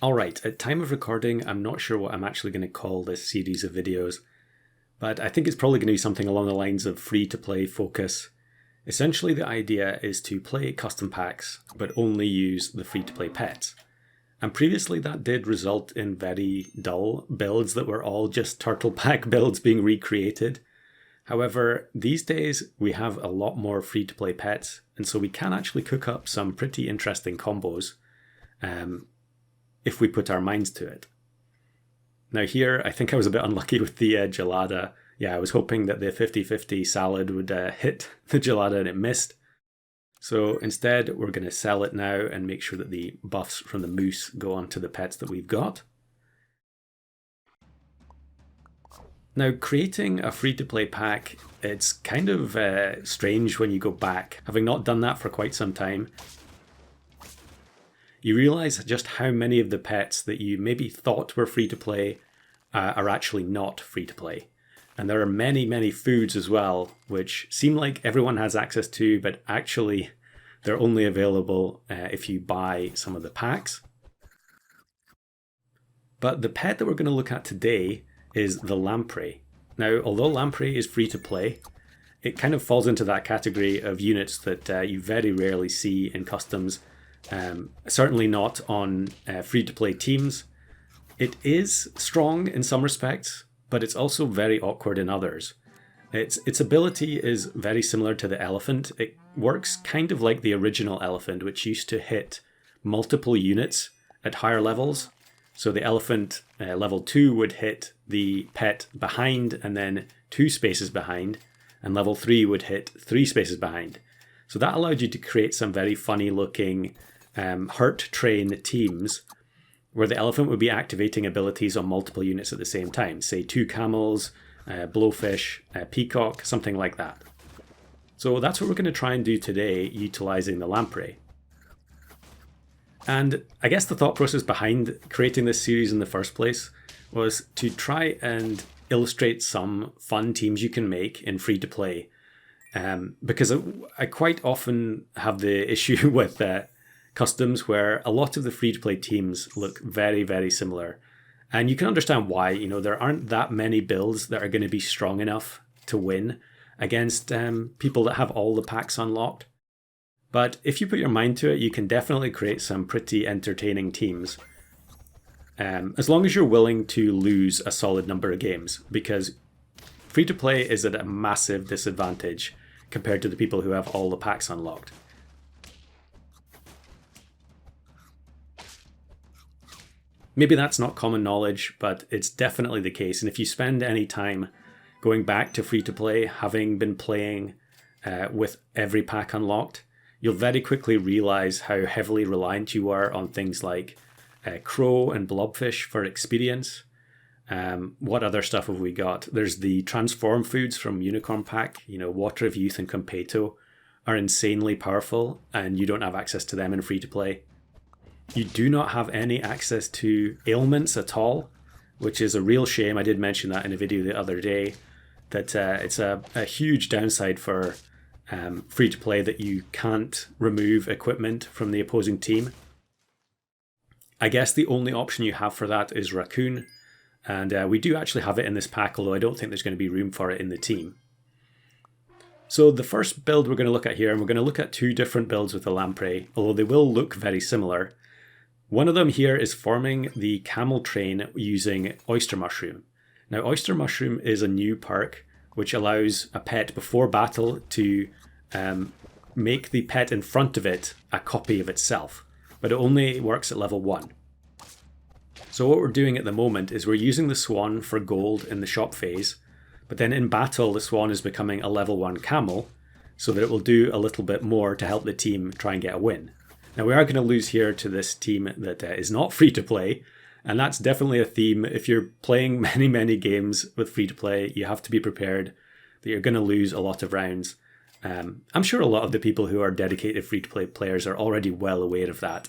Alright, at time of recording, I'm not sure what I'm actually going to call this series of videos, but I think it's probably going to be something along the lines of free-to-play focus. Essentially, the idea is to play custom packs, but only use the free-to-play pets. And previously that did result in very dull builds that were all just turtle pack builds being recreated. However, these days we have a lot more free-to-play pets, and so we can actually cook up some pretty interesting combos if we put our minds to it. Now here, I think I was a bit unlucky with the gelada. Yeah, I was hoping that the 50-50 salad would hit the gelada and it missed. So instead, we're going to sell it now and make sure that the buffs from the moose go onto the pets that we've got. Now, creating a free-to-play pack, it's kind of strange when you go back. Having not done that for quite some time, you realise just how many of the pets that you maybe thought were free-to-play are actually not free-to-play. And there are many, many foods as well, which seem like everyone has access to, but actually they're only available if you buy some of the packs. But the pet that we're going to look at today is the Lamprey. Now, although Lamprey is free-to-play, it kind of falls into that category of units that you very rarely see in customs. Certainly not on free-to-play teams. It is strong in some respects, but it's also very awkward in others. Its ability is very similar to the elephant. It works kind of like the original elephant, which used to hit multiple units at higher levels. So the elephant level 2 would hit the pet behind and then 2 spaces behind, and level 3 would hit 3 spaces behind. So that allowed you to create some very funny looking hurt train teams where the elephant would be activating abilities on multiple units at the same time. Say 2 camels, blowfish, peacock, something like that. So that's what we're going to try and do today, utilizing the Lamprey. And I guess the thought process behind creating this series in the first place was to try and illustrate some fun teams you can make in free-to-play. Because I quite often have the issue with customs where a lot of the free-to-play teams look very, very similar. And you can understand why. You know, there aren't that many builds that are going to be strong enough to win against people that have all the packs unlocked. But if you put your mind to it, you can definitely create some pretty entertaining teams. As long as you're willing to lose a solid number of games, because free-to-play is at a massive disadvantage compared to the people who have all the packs unlocked. Maybe that's not common knowledge, but it's definitely the case. And if you spend any time going back to free-to-play, having been playing with every pack unlocked, you'll very quickly realize how heavily reliant you are on things like crow and blobfish for experience. What other stuff have we got? There's the transform foods from Unicorn Pack. You know, Water of Youth and Competo are insanely powerful, and you don't have access to them in free-to-play. You do not have any access to ailments at all, which is a real shame. I did mention that in a video the other day, that it's a huge downside for free-to-play that you can't remove equipment from the opposing team. I guess the only option you have for that is Raccoon, and we do actually have it in this pack, although I don't think there's going to be room for it in the team. So the first build we're going to look at here, and we're going to look at 2 different builds with the Lamprey, although they will look very similar. One of them here is forming the camel train using Oyster Mushroom. Now, Oyster Mushroom is a new perk which allows a pet before battle to make the pet in front of it a copy of itself, but it only works at level 1. So what we're doing at the moment is we're using the swan for gold in the shop phase, but then in battle the swan is becoming a level 1 camel so that it will do a little bit more to help the team try and get a win. Now we are going to lose here to this team that is not free to play, and that's definitely a theme. If you're playing many games with free to play, you have to be prepared that you're going to lose a lot of rounds. I'm sure a lot of the people who are dedicated free to play players are already well aware of that,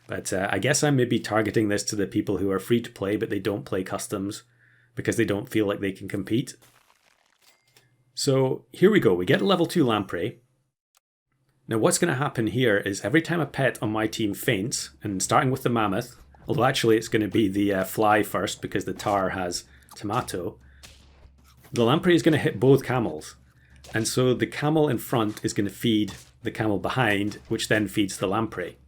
but I guess I'm maybe targeting this to the people who are free to play but they don't play customs because they don't feel like they can compete. So here we go, we get a level 2 Lamprey. Now what's going to happen here is every time a pet on my team faints, and starting with the mammoth, although actually it's going to be the fly first because the tar has tomato. The lamprey is going to hit both camels, and so the camel in front is going to feed the camel behind, which then feeds the lamprey.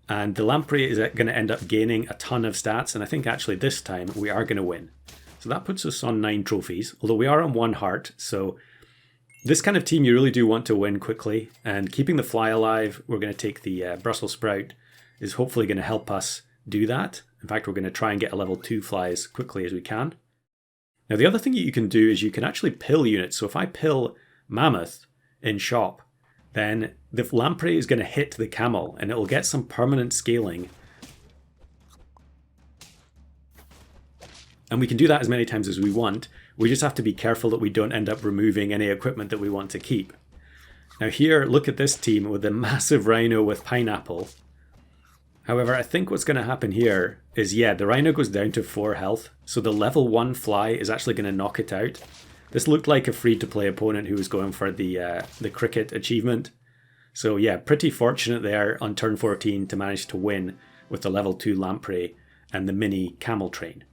And the lamprey is going to end up gaining a ton of stats, and I think actually this time we are going to win. So that puts us on 9 trophies, although we are on 1 heart, so this kind of team you really do want to win quickly, and keeping the fly alive, we're going to take the Brussels sprout, is hopefully going to help us do that. In fact, we're going to try and get a level 2 fly as quickly as we can. Now the other thing that you can do is you can actually pill units. So if I pill Mammoth in shop, then the lamprey is going to hit the camel and it will get some permanent scaling. And we can do that as many times as we want. We just have to be careful that we don't end up removing any equipment that we want to keep. Now here, look at this team with a massive rhino with pineapple. However, I think what's going to happen here is, yeah, the rhino goes down to 4 health. So the level 1 fly is actually going to knock it out. This looked like a free-to-play opponent who was going for the cricket achievement. So yeah, pretty fortunate there on turn 14 to manage to win with the level 2 lamprey and the mini camel train.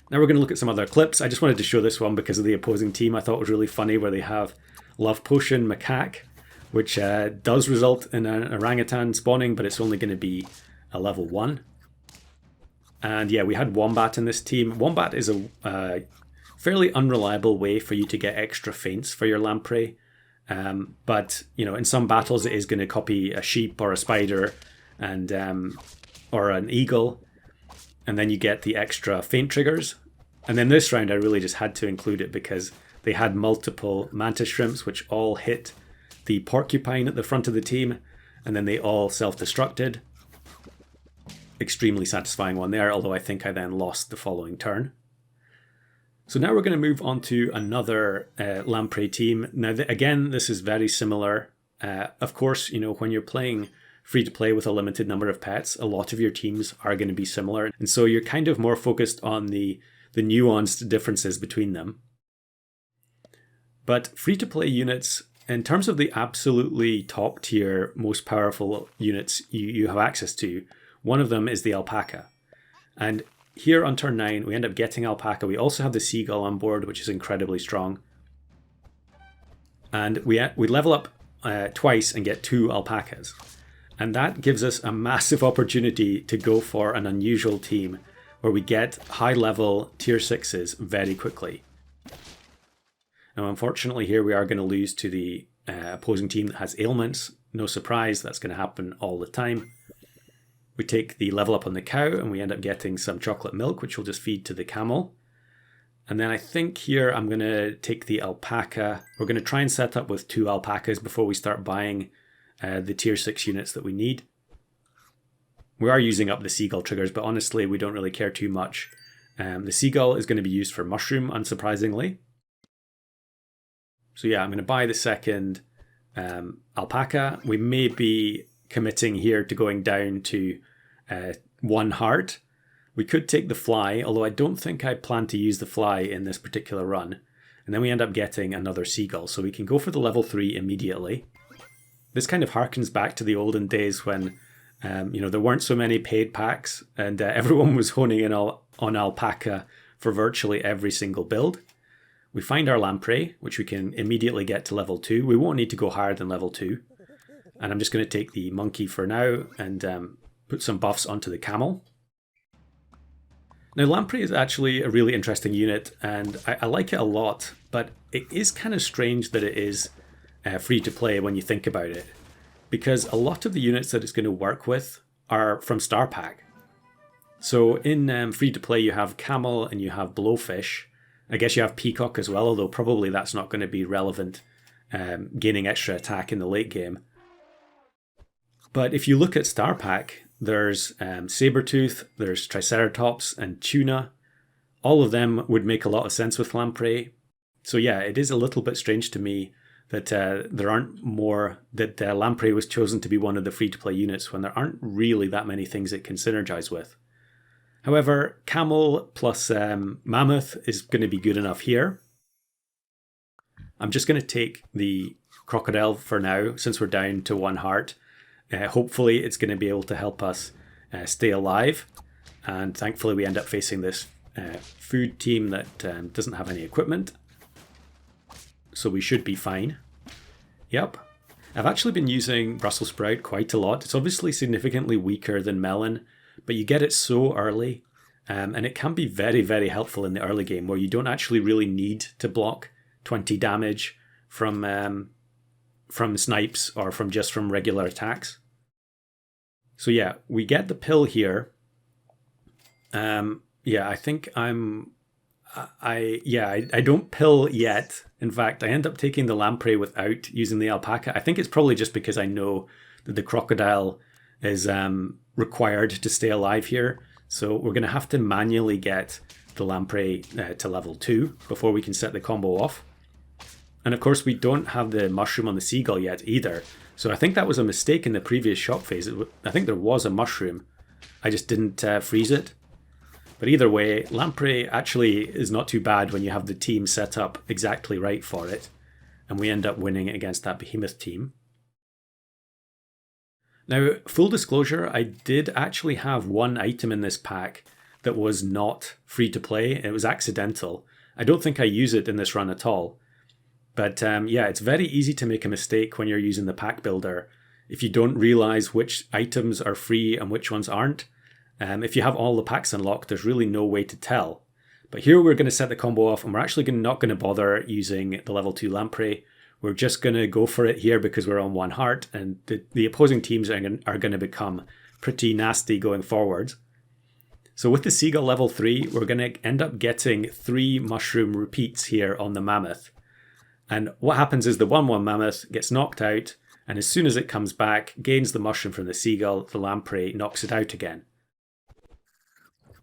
Now we're going to look at some other clips. I just wanted to show this one because of the opposing team. I thought it was really funny where they have Love Potion Macaque, which does result in an orangutan spawning, but it's only going to be a level 1. And yeah, we had Wombat in this team. Wombat is a fairly unreliable way for you to get extra feints for your lamprey. But, you know, in some battles it is going to copy a sheep or a spider and or an eagle, and then you get the extra feint triggers. And then this round I really just had to include it because they had multiple mantis shrimps which all hit the porcupine at the front of the team, and then they all self-destructed. Extremely satisfying one there, although I think I then lost the following turn. So now we're going to move on to another lamprey team. Now again, this is very similar. Of course, you know, when you're playing free-to-play with a limited number of pets, a lot of your teams are going to be similar. And so you're kind of more focused on the nuanced differences between them. But free-to-play units, in terms of the absolutely top tier, most powerful units you have access to, one of them is the alpaca. And here on turn 9, we end up getting alpaca. We also have the seagull on board, which is incredibly strong. And we level up twice and get 2 alpacas. And that gives us a massive opportunity to go for an unusual team where we get high level tier 6s very quickly. Now unfortunately here we are going to lose to the opposing team that has ailments. No surprise, that's going to happen all the time. We take the level up on the cow and we end up getting some chocolate milk, which we'll just feed to the camel. And then I think here I'm going to take the alpaca. We're going to try and set up with 2 alpacas before we start buying the tier 6 units that we need. We are using up the seagull triggers, but honestly we don't really care too much. The seagull is going to be used for mushroom, unsurprisingly. So yeah, I'm going to buy the second alpaca. We may be committing here to going down to 1 heart. We could take the fly, although I don't think I plan to use the fly in this particular run. And then we end up getting another seagull, so we can go for the level 3 immediately. This kind of harkens back to the olden days when you know, there weren't so many paid packs and everyone was honing in on alpaca for virtually every single build. We find our lamprey, which we can immediately get to level 2. We won't need to go higher than level 2. And I'm just going to take the monkey for now and put some buffs onto the camel. Now lamprey is actually a really interesting unit and I like it a lot, but it is kind of strange that it is free to play when you think about it, because a lot of the units that it's going to work with are from Star Pack. So in free to play you have camel and you have blowfish. I guess you have peacock as well, although probably that's not going to be relevant, gaining extra attack in the late game. But if you look at Star Pack, there's Sabertooth, there's Triceratops and Tuna. All of them would make a lot of sense with lamprey. So yeah, it is a little bit strange to me that there aren't more, that lamprey was chosen to be one of the free-to-play units when there aren't really that many things it can synergize with. However, camel plus mammoth is going to be good enough here. I'm just going to take the crocodile for now, since we're down to 1 heart. Hopefully it's going to be able to help us stay alive. And thankfully we end up facing this food team that doesn't have any equipment. So we should be fine. Yep. I've actually been using Brussels sprout quite a lot. It's obviously significantly weaker than melon, but you get it so early. And it can be very, very helpful in the early game where you don't actually really need to block 20 damage from snipes or from regular attacks. So yeah, we get the pill here. Yeah, I think I don't pill yet. In fact, I end up taking the lamprey without using the alpaca. I think it's probably just because I know that the crocodile is required to stay alive here. So we're going to have to manually get the lamprey to level 2 before we can set the combo off. And of course, we don't have the mushroom on the seagull yet either. So I think that was a mistake in the previous shop phase. I think there was a mushroom. I just didn't freeze it. But either way, lamprey actually is not too bad when you have the team set up exactly right for it. And we end up winning against that behemoth team. Now, full disclosure, I did actually have one item in this pack that was not free to play. It was accidental. I don't think I use it in this run at all. But yeah, it's very easy to make a mistake when you're using the pack builder if you don't realize which items are free and which ones aren't. If you have all the packs unlocked, there's really no way to tell. But here we're going to set the combo off, and we're actually not going to bother using the level 2 lamprey. We're just going to go for it here because we're on 1 heart, and the opposing teams are going to become pretty nasty going forward. So with the seagull level 3, we're going to end up getting 3 mushroom repeats here on the mammoth. And what happens is the 1/1 mammoth gets knocked out, and as soon as it comes back, gains the mushroom from the seagull, the lamprey knocks it out again.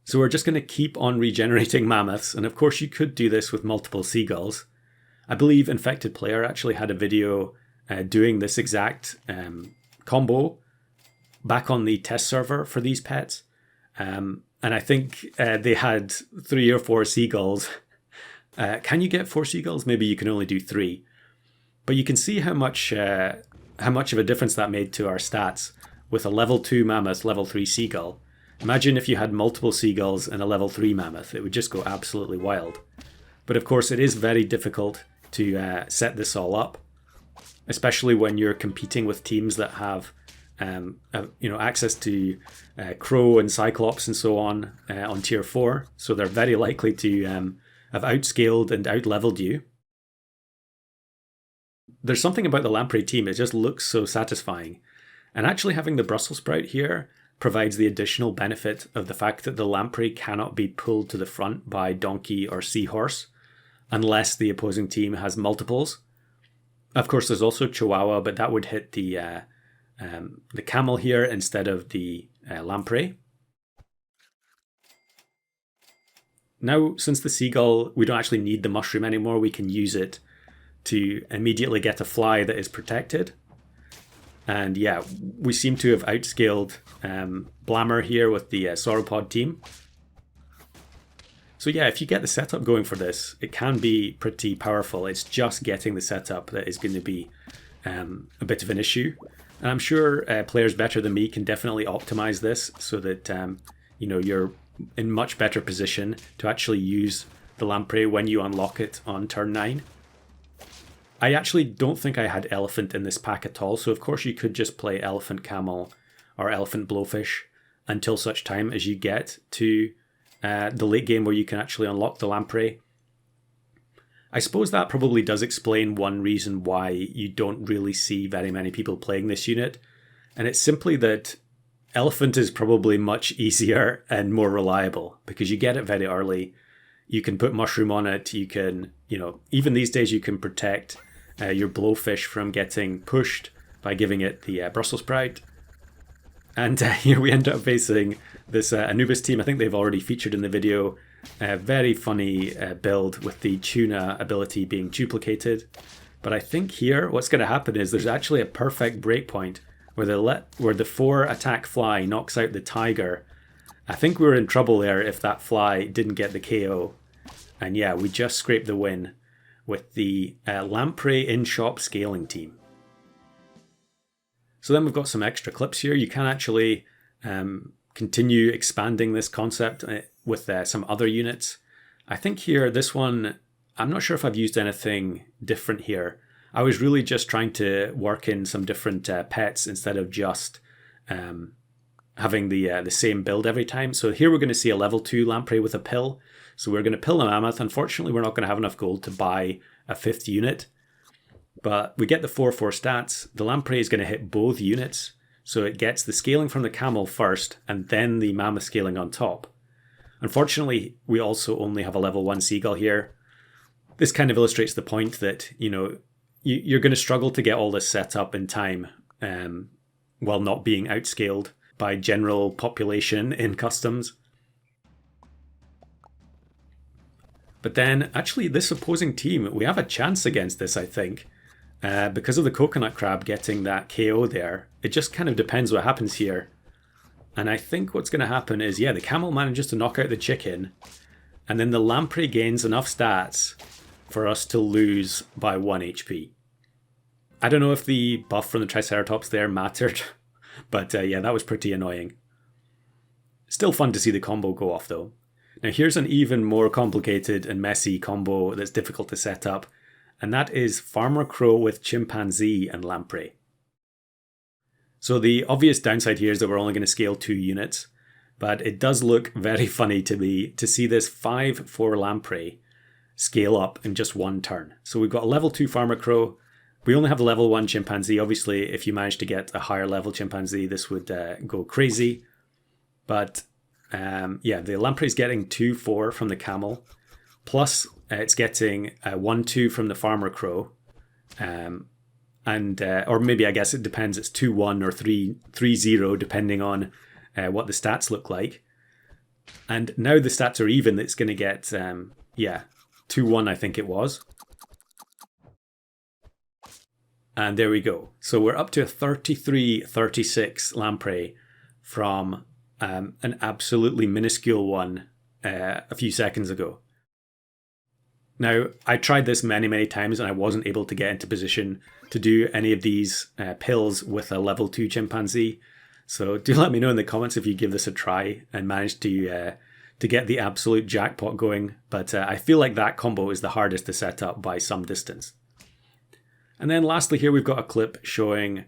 So we're just going to keep on regenerating mammoths, and of course you could do this with multiple seagulls. I believe Infected Player actually had a video doing this exact combo back on the test server for these pets. And I think they had 3 or 4 seagulls. Can you get 4 seagulls? Maybe you can only do 3. But you can see how much of a difference that made to our stats with a level 2 mammoth, level 3 seagull. Imagine if you had multiple seagulls and a level 3 mammoth. It would just go absolutely wild. But of course, it is very difficult to set this all up, especially when you're competing with teams that have access to Crow and Cyclops and so on tier 4. So they're very likely to have outscaled and outleveled you. There's something about the lamprey team, it just looks so satisfying. And actually having the Brussels sprout here provides the additional benefit of the fact that the lamprey cannot be pulled to the front by donkey or seahorse unless the opposing team has multiples. Of course, there's also Chihuahua, but that would hit the camel here instead of the lamprey. Now, since the seagull, we don't actually need the mushroom anymore, we can use it to immediately get a fly that is protected. And yeah, we seem to have outscaled Blammer here with the sauropod team. So yeah, if you get the setup going for this, it can be pretty powerful. It's just getting the setup that is going to be a bit of an issue. And I'm sure players better than me can definitely optimize this so that you're in much better position to actually use the lamprey when you unlock it on turn 9. I actually don't think I had elephant in this pack at all, so of course you could just play elephant camel or elephant blowfish until such time as you get to the late game where you can actually unlock the lamprey. I suppose that probably does explain one reason why you don't really see very many people playing this unit, and it's simply that elephant is probably much easier and more reliable because you get it very early. You can put mushroom on it, you can, even these days you can protect your blowfish from getting pushed by giving it the Brussels sprout. And here we end up facing this Anubis team. I think they've already featured in the video. Very funny build with the tuna ability being duplicated. But I think here what's going to happen is there's actually a perfect breakpoint where the 4 attack fly knocks out the tiger. I think we were in trouble there if that fly didn't get the KO. And yeah, we just scraped the win with the Lamprey in-shop scaling team. So then we've got some extra clips here. You can actually continue expanding this concept with some other units. I think here, this one, I'm not sure if I've used anything different here. I was really just trying to work in some different pets instead of just having the same build every time. So here we're going to see a level 2 Lamprey with a pill. So we're going to pill the mammoth. Unfortunately, we're not going to have enough gold to buy a 5th unit. But we get the 4/4 stats. The Lamprey is going to hit both units. So it gets the scaling from the camel first and then the mammoth scaling on top. Unfortunately, we also only have a level 1 seagull here. This kind of illustrates the point that, you know, you're going to struggle to get all this set up in time while not being outscaled by general population in customs. But then, actually, this opposing team, we have a chance against this, I think. Because of the coconut crab getting that KO there, it just kind of depends what happens here. And I think what's going to happen is, yeah, the camel manages to knock out the chicken, and then the Lamprey gains enough stats for us to lose by 1 HP. I don't know if the buff from the Triceratops there mattered, but yeah, that was pretty annoying. Still fun to see the combo go off though. Now here's an even more complicated and messy combo that's difficult to set up, and that is Farmer Crow with Chimpanzee and Lamprey. So the obvious downside here is that we're only going to scale 2 units, but it does look very funny to me to see this 5/4 Lamprey scale up in just 1 turn. So we've got a level 2 Farmer Crow. We only have the level 1 Chimpanzee. Obviously, if you manage to get a higher level Chimpanzee, this would go crazy. But yeah, the Lamprey is getting 2/4 from the camel. Plus, it's getting 1/2 from the Farmer Crow. Or maybe, I guess it depends, it's 2/1 or 3/0, depending on what the stats look like. And now the stats are even, it's going to get, yeah, 2/1 I think it was. And there we go. So we're up to a 33-36 Lamprey from an absolutely minuscule one a few seconds ago. Now, I tried this many times and I wasn't able to get into position to do any of these pills with a level 2 chimpanzee. So do let me know in the comments if you give this a try and manage to get the absolute jackpot going. But I feel like that combo is the hardest to set up by some distance. And then lastly here we've got a clip showing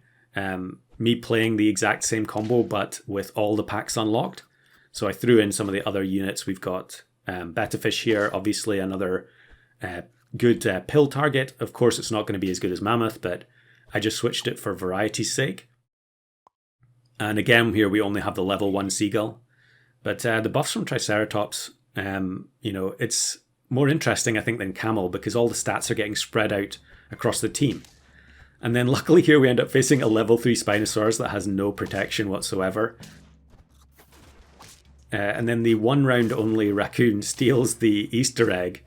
me playing the exact same combo but with all the packs unlocked. So I threw in some of the other units. We've got Betta Fish here, obviously another good pill target. Of course it's not going to be as good as Mammoth, but I just switched it for variety's sake. And again here we only have the level 1 Seagull. But the buffs from Triceratops, you know, it's more interesting I think than Camel because all the stats are getting spread out across the team. And then luckily here we end up facing a level 3 Spinosaurus that has no protection whatsoever. And then the 1 round only raccoon steals the Easter egg.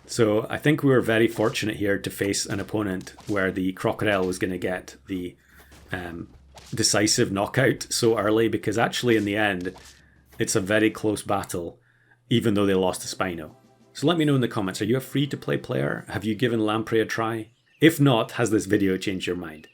So I think we were very fortunate here to face an opponent where the crocodile was going to get the decisive knockout so early, because actually in the end it's a very close battle even though they lost to Spino. So let me know in the comments, are you a free-to-play player? Have you given Lamprey a try? If not, has this video changed your mind?